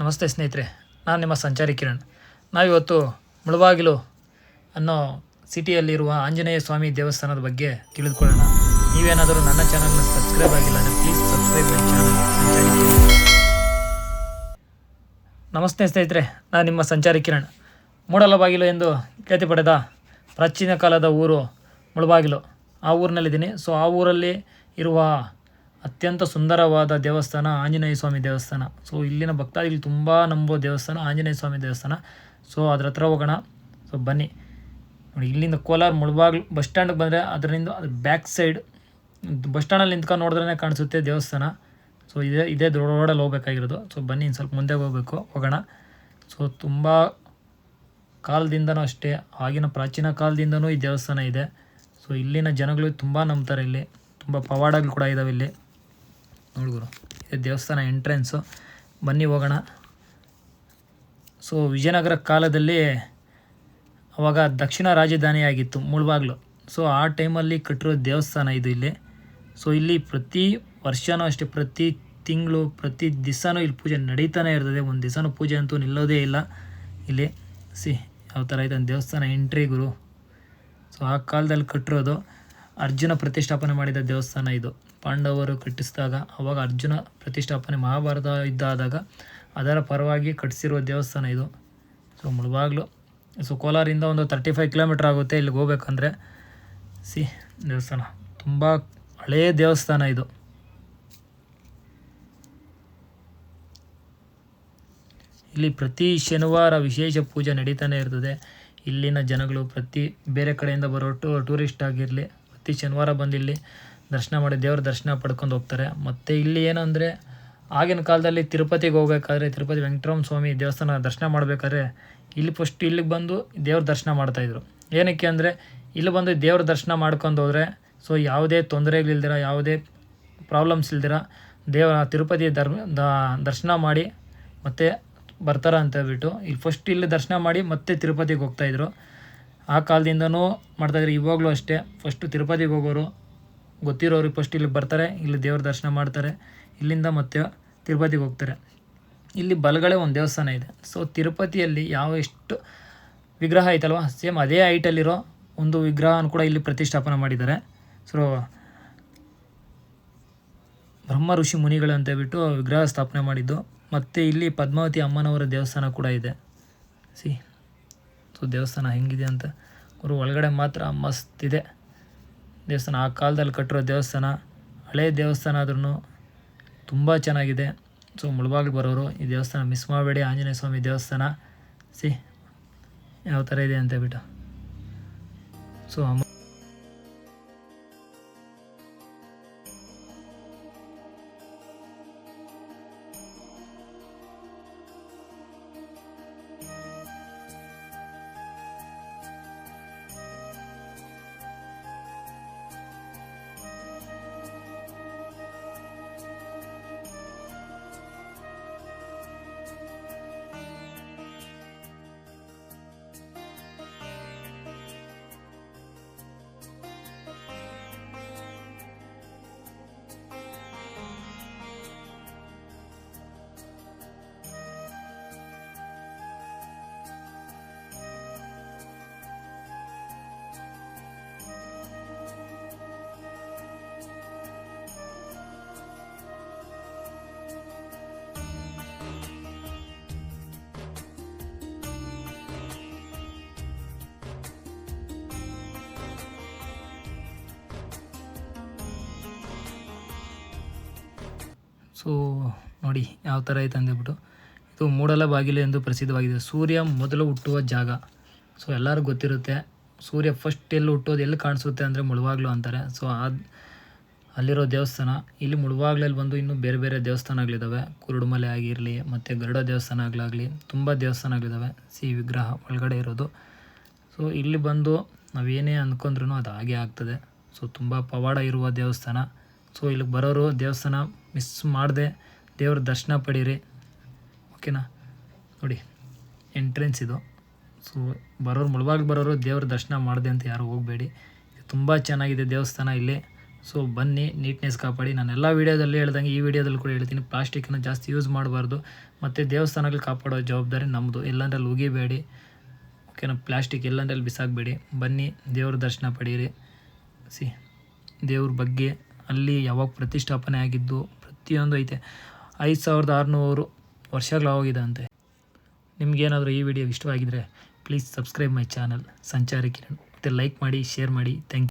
ನಮಸ್ತೆ ಸ್ನೇಹಿತರೆ, ನಾನು ನಿಮ್ಮ ಸಂಚಾರಿ ಕಿರಣ್. ನಾವಿವತ್ತು ಮುಳಬಾಗಿಲು ಅನ್ನೋ ಸಿಟಿಯಲ್ಲಿರುವ ಆಂಜನೇಯ ಸ್ವಾಮಿ ದೇವಸ್ಥಾನದ ಬಗ್ಗೆ ತಿಳಿದುಕೊಳ್ಳೋಣ. ನೀವೇನಾದರೂ ನನ್ನ ಚಾನಲ್ನ ಸಬ್ಸ್ಕ್ರೈಬ್ ಆಗಿಲ್ಲ ಅಂದರೆ please subscribe my channel Sanchari Kiran. ನಮಸ್ತೆ ಸ್ನೇಹಿತರೆ, ನಾನು ನಿಮ್ಮ ಸಂಚಾರಿ ಕಿರಣ್. ಮೂಡಲಬಾಗಿಲು ಎಂದು ಖ್ಯಾತಿ ಪಡೆದ ಪ್ರಾಚೀನ ಕಾಲದ ಊರು ಮುಳಬಾಗಿಲು. ಆ ಊರಿನಲ್ಲಿದ್ದೀನಿ. ಸೊ ಆ ಊರಲ್ಲಿ ಇರುವ ಅತ್ಯಂತ ಸುಂದರವಾದ ದೇವಸ್ಥಾನ ಆಂಜನೇಯ ಸ್ವಾಮಿ ದೇವಸ್ಥಾನ. ಸೊ ಇಲ್ಲಿನ ಭಕ್ತಾದಿಗಳು ತುಂಬ ನಂಬೋ ದೇವಸ್ಥಾನ ಆಂಜನೇಯ ಸ್ವಾಮಿ ದೇವಸ್ಥಾನ. ಸೊ ಅದ್ರ ಹತ್ರ ಹೋಗೋಣ. ಸೊ ಬನ್ನಿ. ನೋಡಿ, ಇಲ್ಲಿಂದ ಕೋಲಾರ ಮುಳಬಾಗಿಲು ಬಸ್ ಸ್ಟ್ಯಾಂಡ್ಗೆ ಬಂದರೆ ಅದರಿಂದ ಅದು ಬ್ಯಾಕ್ ಸೈಡ್ ಬಸ್ ಸ್ಟ್ಯಾಂಡಲ್ಲಿ ನಿಂತ್ಕೊಂಡು ನೋಡಿದ್ರೇ ಕಾಣಿಸುತ್ತೆ ದೇವಸ್ಥಾನ. ಸೊ ಇದೇ ರೋಡಲ್ಲಿ ಹೋಗ್ಬೇಕಾಗಿರೋದು. ಸೊ ಬನ್ನಿ, ಇನ್ನು ಸ್ವಲ್ಪ ಮುಂದೆ ಹೋಗೋಣ. ಸೊ ತುಂಬ ಕಾಲದಿಂದನೂ ಅಷ್ಟೇ, ಆಗಿನ ಪ್ರಾಚೀನ ಕಾಲದಿಂದನೂ ಈ ದೇವಸ್ಥಾನ ಇದೆ. ಸೊ ಇಲ್ಲಿನ ಜನಗಳು ತುಂಬ ನಂಬ್ತಾರೆ. ಇಲ್ಲಿ ತುಂಬ ಪವಾಡಗಳು ಕೂಡ ಇದ್ದಾವೆ. ಇಲ್ಲಿ ನೋಡ್ಗುರು, ಇದು ದೇವಸ್ಥಾನ ಎಂಟ್ರೆನ್ಸು. ಬನ್ನಿ ಹೋಗೋಣ. ಸೊ ವಿಜಯನಗರ ಕಾಲದಲ್ಲಿ ಅವಾಗ ದಕ್ಷಿಣ ರಾಜಧಾನಿಯಾಗಿತ್ತು ಮುಳಬಾಗಿಲು. ಸೊ ಆ ಟೈಮಲ್ಲಿ ಕಟ್ಟಿರೋ ದೇವಸ್ಥಾನ ಇದು ಇಲ್ಲಿ. ಸೊ ಇಲ್ಲಿ ಪ್ರತಿ ವರ್ಷವೂ ಅಷ್ಟೇ, ಪ್ರತಿ ತಿಂಗಳು ಪ್ರತಿ ದಿವಸನೂ ಇಲ್ಲಿ ಪೂಜೆ ನಡೀತಾನೆ ಇರ್ತದೆ. ಒಂದು ದಿವಸನೂ ಪೂಜೆ ಅಂತೂ ನಿಲ್ಲೋದೇ ಇಲ್ಲ ಇಲ್ಲಿ. ಯಾವ ಥರ ಇದೆ ದೇವಸ್ಥಾನ ಎಂಟ್ರಿ ಗುರು. ಸೊ ಆ ಕಾಲದಲ್ಲಿ ಕಟ್ಟಿರೋದು, ಅರ್ಜುನ ಪ್ರತಿಷ್ಠಾಪನೆ ಮಾಡಿದ ದೇವಸ್ಥಾನ ಇದು. ಪಾಂಡವರು ಕಟ್ಟಿಸಿದಾಗ ಅವಾಗ ಅರ್ಜುನ ಪ್ರತಿಷ್ಠಾಪನೆ, ಮಹಾಭಾರತ ಯುದ್ಧ ಆದಾಗ ಅದರ ಪರವಾಗಿ ಕಟ್ಟಿಸಿರುವ ದೇವಸ್ಥಾನ ಇದು. ಸೊ ಮುಳಬಾಗಿಲು. ಸೊ ಕೋಲಾರಿಂದ ಒಂದು 35 ಕಿಲೋಮೀಟ್ರ್ ಆಗುತ್ತೆ ಇಲ್ಲಿಗೆ ಹೋಗ್ಬೇಕಂದ್ರೆ. ದೇವಸ್ಥಾನ ತುಂಬ ಹಳೆಯ ದೇವಸ್ಥಾನ ಇದು. ಇಲ್ಲಿ ಪ್ರತಿ ಶನಿವಾರ ವಿಶೇಷ ಪೂಜೆ ನಡೀತಾನೆ ಇರ್ತದೆ. ಇಲ್ಲಿನ ಜನಗಳು ಪ್ರತಿ ಬೇರೆ ಕಡೆಯಿಂದ ಬರೋ ಟೂರಿಸ್ಟ್ ಆಗಿರಲಿ ಪ್ರತಿ ಶನಿವಾರ ಬಂದು ಇಲ್ಲಿ ದರ್ಶನ ಮಾಡಿ ದೇವ್ರ ದರ್ಶನ ಪಡ್ಕೊಂಡು ಹೋಗ್ತಾರೆ. ಮತ್ತು ಇಲ್ಲಿ ಏನಂದರೆ, ಆಗಿನ ಕಾಲದಲ್ಲಿ ತಿರುಪತಿಗೆ ಹೋಗ್ಬೇಕಾದ್ರೆ, ತಿರುಪತಿ ವೆಂಕಟರಮಣ ಸ್ವಾಮಿ ದೇವಸ್ಥಾನ ದರ್ಶನ ಮಾಡಬೇಕಾದ್ರೆ ಇಲ್ಲಿಗೆ ಬಂದು ದೇವ್ರ ದರ್ಶನ ಮಾಡ್ತಾಯಿದ್ರು. ಏನಕ್ಕೆ ಅಂದರೆ, ಇಲ್ಲಿ ಬಂದು ದೇವ್ರ ದರ್ಶನ ಮಾಡ್ಕೊಂಡು ಹೋದರೆ ಸೊ ಯಾವುದೇ ತೊಂದರೆಗಳಿಲ್ದಿರ, ಯಾವುದೇ ಪ್ರಾಬ್ಲಮ್ಸ್ ಇಲ್ದಿರ ತಿರುಪತಿ ದರ್ಶನ ಮಾಡಿ ಮತ್ತೆ ಬರ್ತಾರೆ ಅಂತ ಹೇಳ್ಬಿಟ್ಟು ಇಲ್ಲಿ ದರ್ಶನ ಮಾಡಿ ಮತ್ತೆ ತಿರುಪತಿಗೆ ಹೋಗ್ತಾಯಿದ್ರು. ಆ ಕಾಲದಿಂದನೂ ಮಾಡ್ತಾಯಿದ್ರು. ಇವಾಗಲೂ ಅಷ್ಟೇ, ಫಸ್ಟು ತಿರುಪತಿಗೆ ಹೋಗೋರು ಗೊತ್ತಿರೋರು ಫಸ್ಟ್ ಇಲ್ಲಿ ಬರ್ತಾರೆ, ಇಲ್ಲಿ ದೇವ್ರ ದರ್ಶನ ಮಾಡ್ತಾರೆ, ಇಲ್ಲಿಂದ ಮತ್ತೆ ತಿರುಪತಿಗೆ ಹೋಗ್ತಾರೆ. ಇಲ್ಲಿ ಬಲಗಡೆ ಒಂದು ದೇವಸ್ಥಾನ ಇದೆ. ಸೊ ತಿರುಪತಿಯಲ್ಲಿ ಎಷ್ಟು ವಿಗ್ರಹ ಐತಲ್ವ, ಸೇಮ್ ಅದೇ ಹೈಟಲ್ಲಿರೋ ಒಂದು ವಿಗ್ರಹನ ಕೂಡ ಇಲ್ಲಿ ಪ್ರತಿಷ್ಠಾಪನೆ ಮಾಡಿದ್ದಾರೆ. ಸೊ ಬ್ರಹ್ಮ ಋಷಿ ಮುನಿಗಳು ಅಂತ ಹೇಳ್ಬಿಟ್ಟು ವಿಗ್ರಹ ಸ್ಥಾಪನೆ ಮಾಡಿದ್ದು. ಮತ್ತು ಇಲ್ಲಿ ಪದ್ಮಾವತಿ ಅಮ್ಮನವರ ದೇವಸ್ಥಾನ ಕೂಡ ಇದೆ. ಸೊ ದೇವಸ್ಥಾನ ಹೆಂಗಿದೆ ಅಂತ ಒಳಗಡೆ ಮಾತ್ರ ಮಸ್ತ್ ಇದೆ ದೇವಸ್ಥಾನ. ಆ ಕಾಲದಲ್ಲಿ ಕಟ್ಟಿರೋ ದೇವಸ್ಥಾನ, ಹಳೆಯ ದೇವಸ್ಥಾನ ಆದ್ರೂ ತುಂಬ ಚೆನ್ನಾಗಿದೆ. ಸೊ ಮುಳಬಾಗಿಲು ಬರೋರು ಈ ದೇವಸ್ಥಾನ ಮಿಸ್ ಮಾಡಬೇಡಿ. ಆಂಜನೇಯ ಸ್ವಾಮಿ ದೇವಸ್ಥಾನ ಯಾವ ಥರ ಇದೆ ಅಂತ ಹೇಳ್ಬಿಟ್ಟು. ಸೊ ಸೊ ನೋಡಿ ಯಾವ ಥರ ಐತೆ ಅಂದ್ಬಿಟ್ಟು. ಇದು ಮೂಡಲಬಾಗಿಲು ಎಂದು ಪ್ರಸಿದ್ಧವಾಗಿದೆ. ಸೂರ್ಯ ಮೊದಲು ಹುಟ್ಟುವ ಜಾಗ. ಸೊ ಎಲ್ಲರಿಗೂ ಗೊತ್ತಿರುತ್ತೆ, ಸೂರ್ಯ ಫಸ್ಟ್ ಎಲ್ಲಿ ಹುಟ್ಟೋದು, ಎಲ್ಲಿ ಕಾಣಿಸುತ್ತೆ ಅಂದರೆ ಮುಳಬಾಗಿಲು ಅಂತಾರೆ. ಸೊ ಅಲ್ಲಿರೋ ದೇವಸ್ಥಾನ. ಇಲ್ಲಿ ಮುಳಬಾಗಿಲಲ್ಲಿ ಬಂದು ಇನ್ನೂ ಬೇರೆ ಬೇರೆ ದೇವಸ್ಥಾನಗಳಿದ್ದಾವೆ. ಕುರುಡುಮಲೆ ಆಗಿರಲಿ, ಮತ್ತು ಗರುಡ ದೇವಸ್ಥಾನಗಳಾಗಲಿ, ತುಂಬ ದೇವಸ್ಥಾನಗಳಿದ್ದಾವೆ. ವಿಗ್ರಹ ಒಳಗಡೆ ಇರೋದು. ಸೊ ಇಲ್ಲಿ ಬಂದು ನಾವೇನೇ ಅಂದ್ಕೊಂಡ್ರೂ ಅದು ಹಾಗೆ ಆಗ್ತದೆ. ಸೊ ತುಂಬ ಪವಾಡ ಇರುವ ದೇವಸ್ಥಾನ. ಸೊ ಇಲ್ಲಿಗೆ ಬರೋರು ದೇವಸ್ಥಾನ ಮಿಸ್ ಮಾಡದೆ ದೇವ್ರ ದರ್ಶನ ಪಡೀರಿ, ಓಕೆನಾ. ನೋಡಿ ಎಂಟ್ರೆನ್ಸ್ ಇದು. ಸೊ ಮುಳಬಾಗಿಲು ಬರೋರು ದೇವ್ರ ದರ್ಶನ ಮಾಡಿದೆ ಅಂತ ಯಾರು ಹೋಗಬೇಡಿ. ತುಂಬ ಚೆನ್ನಾಗಿದೆ ದೇವಸ್ಥಾನ. ಇಲ್ಲಿ ಸೊ ಬನ್ನಿ, ನೀಟ್ನೆಸ್ ಕಾಪಾಡಿ. ನಾನು ಎಲ್ಲ ವೀಡಿಯೋದಲ್ಲಿ ಹೇಳ್ದಂಗೆ ಈ ವಿಡಿಯೋದಲ್ಲಿ ಕೂಡ ಹೇಳ್ತೀನಿ, ಪ್ಲಾಸ್ಟಿಕ್ಕನ್ನು ಜಾಸ್ತಿ ಯೂಸ್ ಮಾಡಬಾರ್ದು. ಮತ್ತು ದೇವಸ್ಥಾನಗಳು ಕಾಪಾಡೋ ಜವಾಬ್ದಾರಿ ನಮ್ಮದು. ಎಲ್ಲಂದ್ರಲ್ಲಿ ಉಗಿಬೇಡಿ, ಓಕೆನಾ? ಪ್ಲಾಸ್ಟಿಕ್ ಎಲ್ಲಂದ್ರಲ್ಲಿ ಬಿಸಾಕಬೇಡಿ. ಬನ್ನಿ, ದೇವ್ರ ದರ್ಶನ ಪಡೀರಿ. ದೇವ್ರ ಬಗ್ಗೆ ಅಲ್ಲಿ ಯಾವಾಗ ಪ್ರತಿಷ್ಠಾಪನೆ ಆಗಿದ್ದು ಪ್ರತಿಯೊಂದು ಐತೆ. 5600 ವರ್ಷಗಳಾಗೋಗಿದೆ ಅಂತೆ. ನಿಮಗೇನಾದರೂ ಈ ವಿಡಿಯೋ ಇಷ್ಟವಾಗಿದ್ದರೆ please subscribe my channel Sanchari Kiran. ಮತ್ತು ಲೈಕ್ ಮಾಡಿ, ಶೇರ್ ಮಾಡಿ. Thank you.